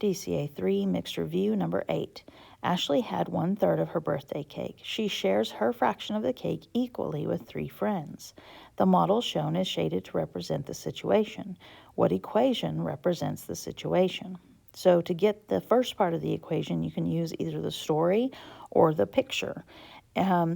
DCA 3, mixed review number 8. Ashley had 1/3 of her birthday cake. She shares her fraction of the cake equally with 3 friends. The model shown is shaded to represent the situation. What equation represents the situation? So to get the first part of the equation, you can use either the story or the picture.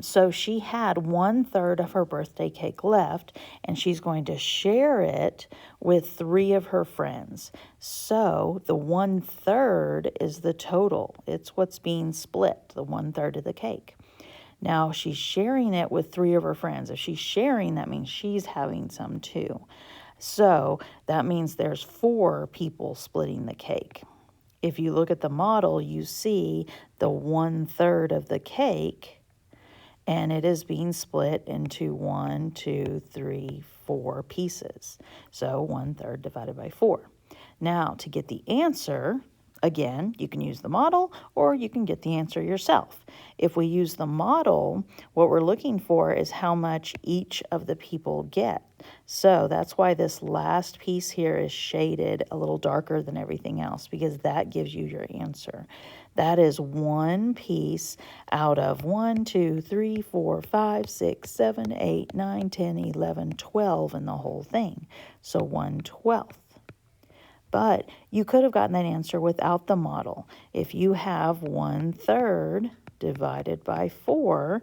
So she had 1/3 of her birthday cake left, and she's going to share it with 3 of her friends. So the 1/3 is the total. It's what's being split, the 1/3 of the cake. Now she's sharing it with 3 of her friends. If she's sharing, that means she's having some too. So that means there's 4 people splitting the cake. If you look at the model, you see the 1/3 of the cake, and it is being split into 1, 2, 3, 4 pieces. So 1/3 divided by 4. Now, to get the answer, again, you can use the model or you can get the answer yourself. If we use the model, what we're looking for is how much each of the people get. So that's why this last piece here is shaded a little darker than everything else, because that gives you your answer. That is 1 piece out of 1, 2, 3, 4, 5, 6, 7, 8, 9, 10, 11, 12 in the whole thing. So 1/12. But you could have gotten that answer without the model. If you have 1/3 divided by 4,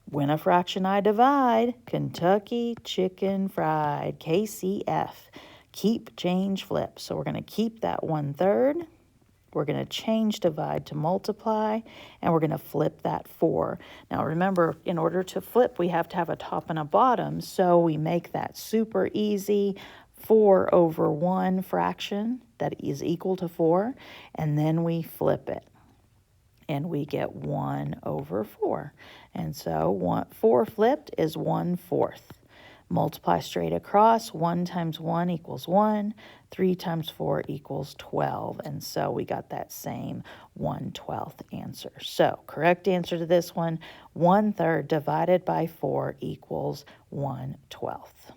when a fraction I divide, Kentucky Chicken Fried, KCF, keep, change, flip. So we're going to keep that 1/3. We're going to change divide to multiply, and we're going to flip that 4. Now remember, in order to flip, we have to have a top and a bottom, so we make that super easy. 4/1 fraction that is equal to 4, and then we flip it, and we get 1/4. And so 4 flipped is 1/4. Multiply straight across. 1 times 1 equals 1. 3 times 4 equals 12. And so we got that same 1/12 answer. So correct answer to this one, 1/3 divided by 4 equals 1/12.